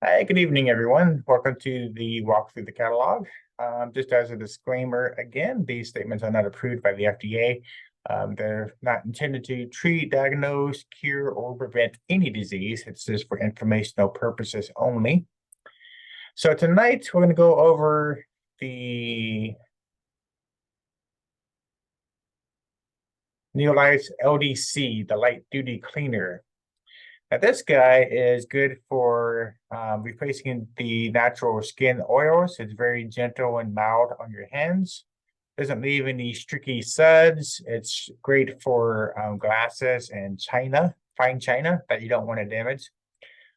Hi, good evening, everyone. Welcome to the walk through the catalog. Just as a disclaimer, again, these statements are not approved by the FDA. They're not intended to treat, diagnose, cure, or prevent any disease. It's just for informational purposes only. So tonight, we're going to go over the Neolite's LDC, the light duty cleaner. Now, this guy is good for replacing the natural skin oils. It's very gentle and mild on your hands. Doesn't leave any streaky suds. It's great for glasses and china, fine china that you don't want to damage.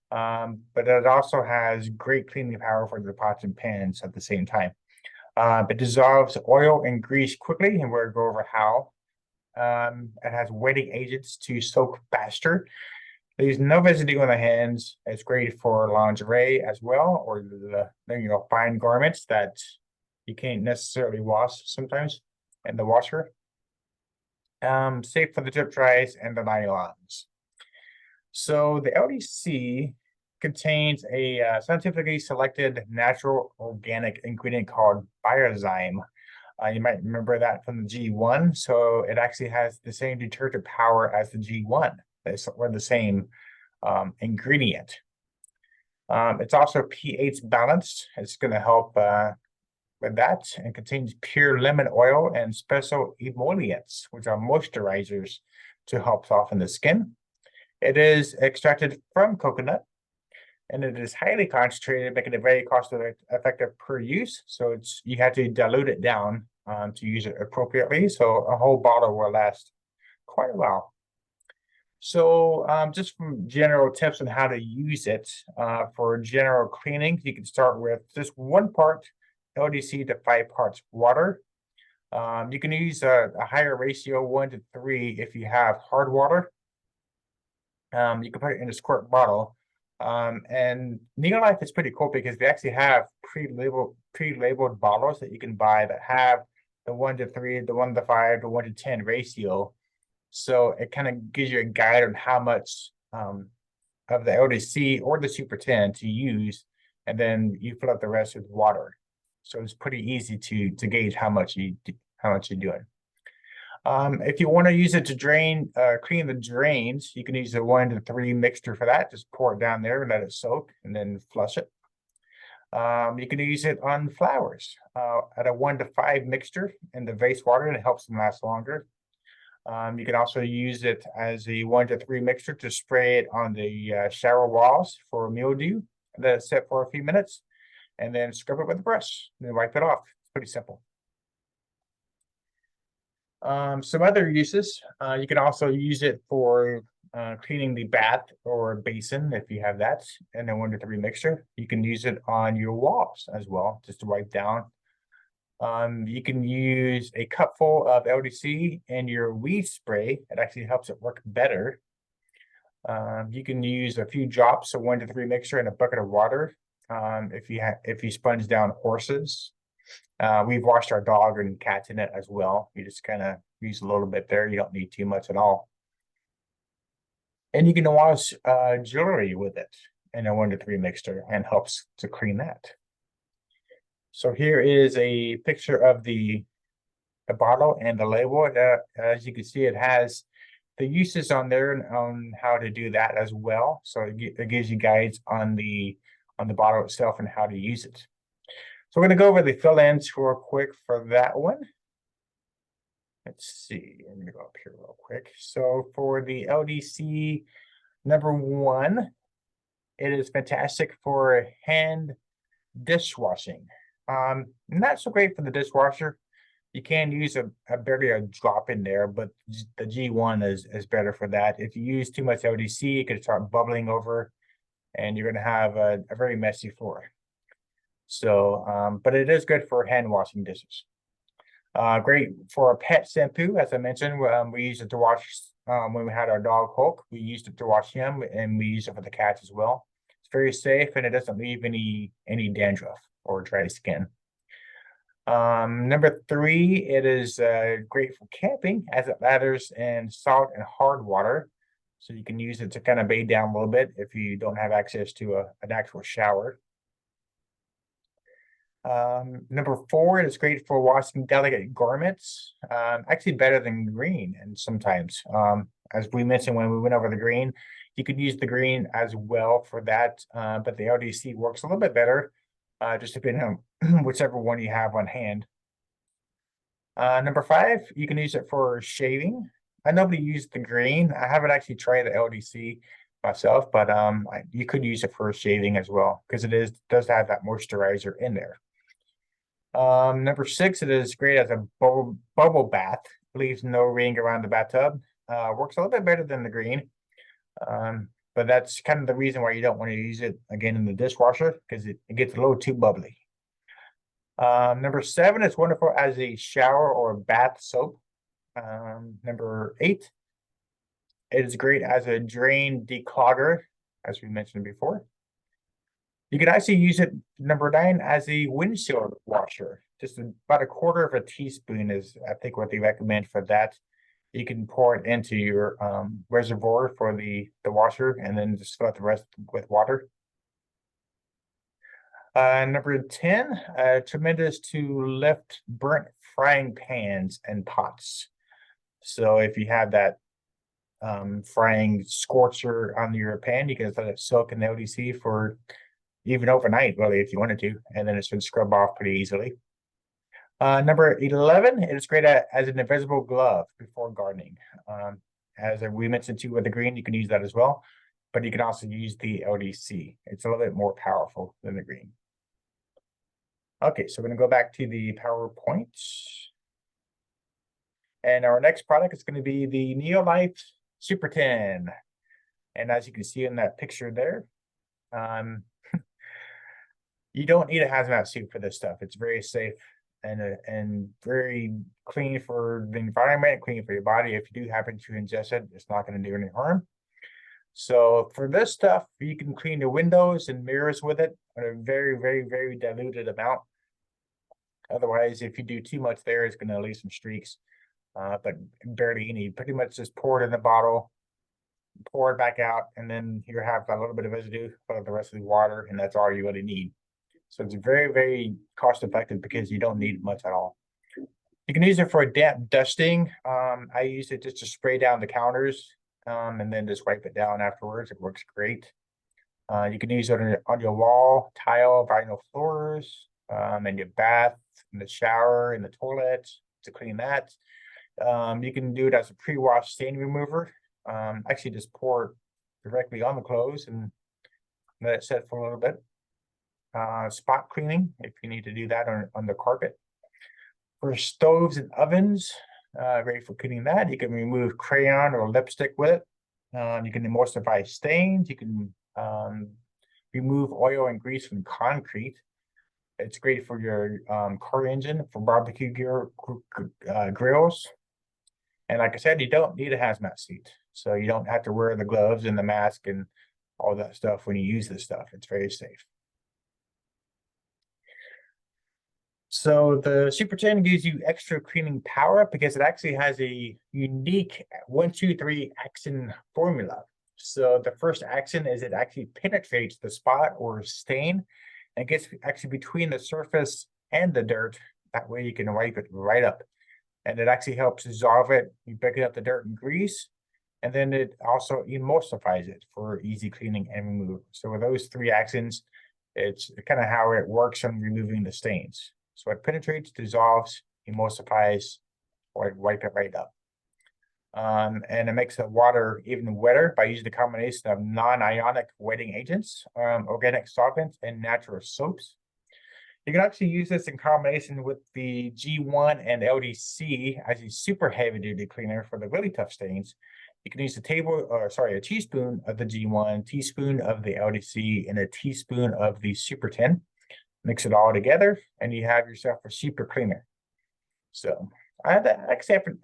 But it also has great cleaning power for the pots and pans at the same time. It dissolves oil and grease quickly, and we'll go over how. It has wetting agents to soak faster. There's no residue on the hands. It's great for lingerie as well, or the fine garments that you can't necessarily wash sometimes in the washer. Safe for the drip dries and the nylons. So the LDC contains a scientifically selected natural organic ingredient called biozyme. You might remember that from the G1. So it actually has the same detergent power as the G1. We're the same ingredient. It's also pH balanced. It's going to help with that, and contains pure lemon oil and special emollients, which are moisturizers to help soften the skin. It is extracted from coconut, and it is highly concentrated, making it very cost-effective per use. So you have to dilute it down to use it appropriately. So a whole bottle will last quite a while. So just from general tips on how to use it for general cleaning, you can start with just 1 part LDC to 5 parts water. You can use a higher ratio, 1 to 3, if you have hard water. You can put it in a squirt bottle. And Neolife is pretty cool because they actually have pre-labeled bottles that you can buy that have the 1 to 3, the 1 to 5, the 1 to 10 ratio. So it kind of gives you a guide on how much of the LDC or the Super 10 to use, and then you fill up the rest with water. So it's pretty easy to gauge how much you're doing. If you want to use it to clean the drains, you can use a 1 to 3 mixture for that. Just pour it down there and let it soak, and then flush it. You can use it on flowers at a 1 to 5 mixture in the vase water, and it helps them last longer. You can also use it as a 1 to 3 mixture to spray it on the shower walls for mildew. Let it sit for a few minutes, and then scrub it with a brush, and then wipe it off. It's pretty simple. Some other uses, you can also use it for cleaning the bath or basin if you have that in a 1 to 3 mixture. You can use it on your walls as well, just to wipe down. You can use a cupful of LDC in your weed spray. It actually helps it work better. You can use a few drops of 1 to 3 mixture in a bucket of water. If you sponge down horses. We've washed our dog and cats in it as well. You just kind of use a little bit there. You don't need too much at all. And you can wash jewelry with it in a 1 to 3 mixture, and helps to clean that. So here is a picture of the bottle and the label. As you can see, it has the uses on there and on how to do that as well. So it gives you guides on the bottle itself and how to use it. So we're going to go over the fill-ins real quick for that one. Let's see. Let me go up here real quick. So for the LDC number 1, it is fantastic for hand dishwashing. Not so great for the dishwasher. You can use barely a drop in there, but the G1 is better for that. If you use too much LDC, it could start bubbling over, and you're going to have a very messy floor. So, but it is good for hand washing dishes. Great for a pet shampoo, as I mentioned. We used it to wash when we had our dog Hulk. We used it to wash him, and we use it for the cats as well. It's very safe, and it doesn't leave any dandruff or dry skin. Number 3, it is great for camping, as it lathers in salt and hard water. So you can use it to kind of bathe down a little bit if you don't have access to an actual shower. Number 4, it's great for washing delicate garments. Actually better than green, and sometimes, as we mentioned when we went over the green, you could use the green as well for that. But the LDC works a little bit better, just depending on whichever one you have on hand. Number 5, you can use it for shaving. I nobody used the green. I haven't actually tried the LDC myself, but you could use it for shaving as well because does have that moisturizer in there. Number 6, it is great as a bubble bath. Leaves no ring around the bathtub. Works a little bit better than the green. But that's kind of the reason why you don't want to use it again in the dishwasher, because it gets a little too bubbly. Number 7, it's wonderful as a shower or bath soap. Number 8, it is great as a drain declogger, as we mentioned before. You can actually use it, number 9, as a windshield washer. Just about a quarter of a teaspoon is, I think, what they recommend for that. You can pour it into your reservoir for the washer, and then just fill out the rest with water. Number 10, tremendous to lift burnt frying pans and pots. So if you have that frying scorcher on your pan, you can let it soak in the LDC for even overnight, really, if you wanted to, and then it should scrub off pretty easily. Number 11, it is great as an invisible glove before gardening. As we mentioned too with the green, you can use that as well, but you can also use the LDC. It's a little bit more powerful than the green. Okay, so we're going to go back to the PowerPoint. And our next product is going to be the Neolife Super 10. And as you can see in that picture there, you don't need a hazmat suit for this stuff. It's very safe and very clean for the environment, clean for your body. If you do happen to ingest it, it's not going to do any harm. So for this stuff, you can clean the windows and mirrors with it at a very, very, very diluted amount. Otherwise, if you do too much there, it's going to leave some streaks, but barely any. Pretty much just pour it in the bottle, pour it back out, and then you have a little bit of residue, put the rest of the water, and that's all you really need. So it's very, very cost effective because you don't need much at all. You can use it for damp dusting. I use it just to spray down the counters and then just wipe it down afterwards. It works great. You can use it on your wall, tile, vinyl floors, in your bath, in the shower, in the toilet to clean that. You can do it as a pre-wash stain remover. Actually just pour it directly on the clothes and let it set for a little bit. Spot cleaning, if you need to do that on the carpet. For stoves and ovens, great for cleaning that. You can remove crayon or lipstick with it. You can emulsify stains. You can remove oil and grease from concrete. It's great for your car engine, for barbecue grills. And like I said, you don't need a hazmat suit. So you don't have to wear the gloves and the mask and all that stuff when you use this stuff. It's very safe. So the Super 10 gives you extra cleaning power because it actually has a unique 1, 2, 3 action formula. So the first action is it actually penetrates the spot or stain and gets actually between the surface and the dirt. That way you can wipe it right up. And it actually helps dissolve it. You pick up the dirt and grease, and then it also emulsifies it for easy cleaning and removal. So with those 3 actions, it's kind of how it works on removing the stains. So it penetrates, dissolves, emulsifies, or wipe it right up. And it makes the water even wetter by using the combination of non-ionic wetting agents, organic solvents, and natural soaps. You can actually use this in combination with the G1 and LDC as a super heavy-duty cleaner for the really tough stains. You can use a teaspoon of the G1, teaspoon of the LDC, and a teaspoon of the Super 10. Mix it all together, and you have yourself a super cleaner. So I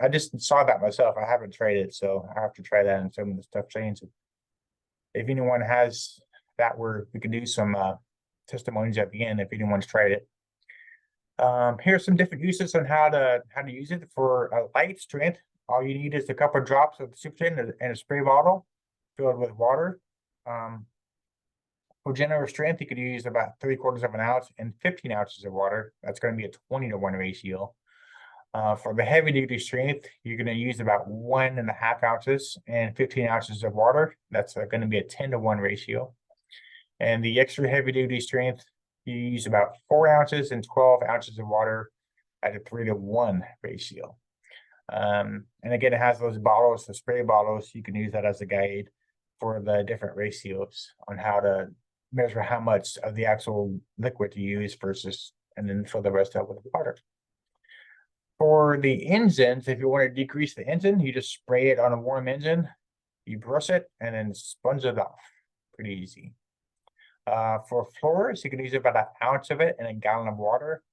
just saw that myself. I haven't tried it, so I have to try that in some of the stuff change. If anyone has that, we can do some testimonies at the end if anyone's tried it. Here's some different uses on how to use it for a light strength. All you need is a couple of drops of the Super 10 and a spray bottle. filled with water. For general strength, you could use about 3/4 of an ounce and 15 ounces of water. That's going to be a 20-to-1 ratio. For the heavy duty strength, you're going to use about 1.5 ounces and 15 ounces of water. That's going to be a 10-to-1 ratio. And the extra heavy duty strength, you use about 4 ounces and 12 ounces of water at a 3-to-1 ratio. And again, it has those bottles, the spray bottles. You can use that as a guide for the different ratios on how to measure how much of the actual liquid to use versus, and then fill the rest up with water. For the engines, if you want to decrease the engine, you just spray it on a warm engine, you brush it, and then sponge it off. Pretty easy. For floors, you can use about 1 ounce of it in a gallon of water.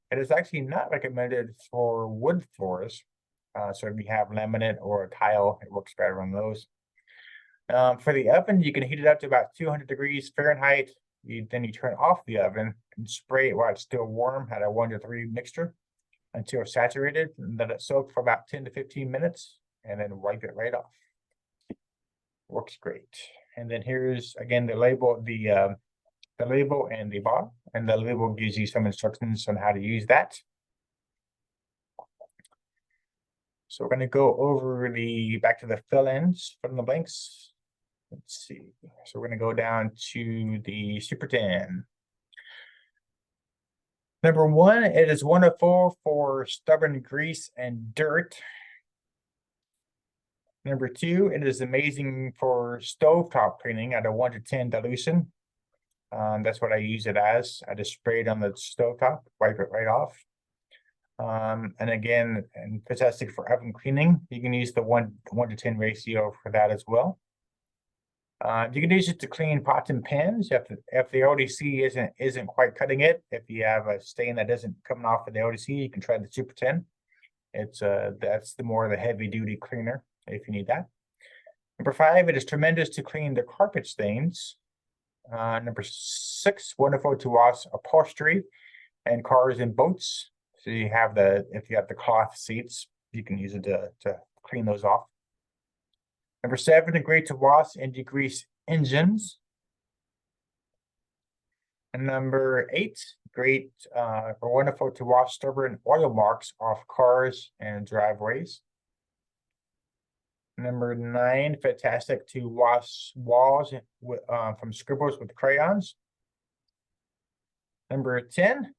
It is actually not recommended for wood floors. So if you have laminate or a tile, it works better on those. For the oven, you can heat it up to about 200 degrees Fahrenheit. Then you turn off the oven and spray it while it's still warm at a 1-to-3 mixture until it's saturated, and let it soak for about 10 to 15 minutes, and then wipe it right off. Works great. And then here's again the label, the label and the bottle, and the label gives you some instructions on how to use that. So we're going to go over back to the fill-ins from the blanks. Let's see. So we're going to go down to the Super 10. Number 1, it is wonderful for stubborn grease and dirt. Number 2, it is amazing for stovetop cleaning at a 1-to-10 dilution. That's what I use it as. I just spray it on the stovetop, wipe it right off. And again, and fantastic for oven cleaning. You can use the 1-to-10 ratio for that as well. You can use it to clean pots and pans if the ODC isn't quite cutting it. If you have a stain that isn't coming off of the ODC, you can try the Super 10. It's that's the more the heavy duty cleaner if you need that. Number 5, it is tremendous to clean the carpet stains. Number 6, wonderful to wash upholstery and cars and boats. So if you have the cloth seats, you can use it to clean those off. Number 7, great to wash and degrease engines. And number 8, great or wonderful to wash stubborn oil marks off cars and driveways. Number 9, fantastic to wash walls from scribbles with crayons. Number 10,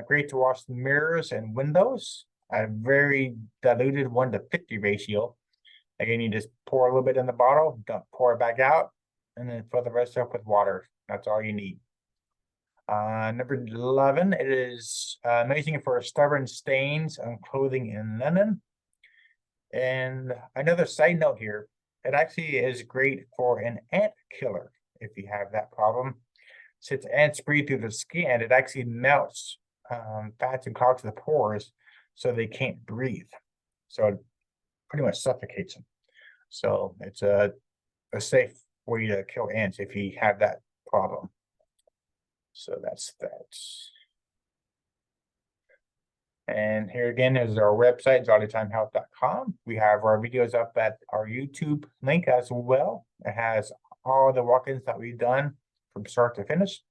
great to wash the mirrors and windows at a very diluted 1-to-50 ratio. Again, you just pour a little bit in the bottle, pour it back out, and then fill the rest up with water. That's all you need. Number 11, it is amazing for stubborn stains on clothing and linen. And another side note here, it actually is great for an ant killer if you have that problem. Since ants breathe through the skin, it actually melts fats and clogs the pores so they can't breathe. So it pretty much suffocates them. So it's a safe way to kill ants if you have that problem. So that's that. And here again is our website, jollytimehealth.com. We have our videos up at our YouTube link as well. It has all the walk-ins that we've done from start to finish.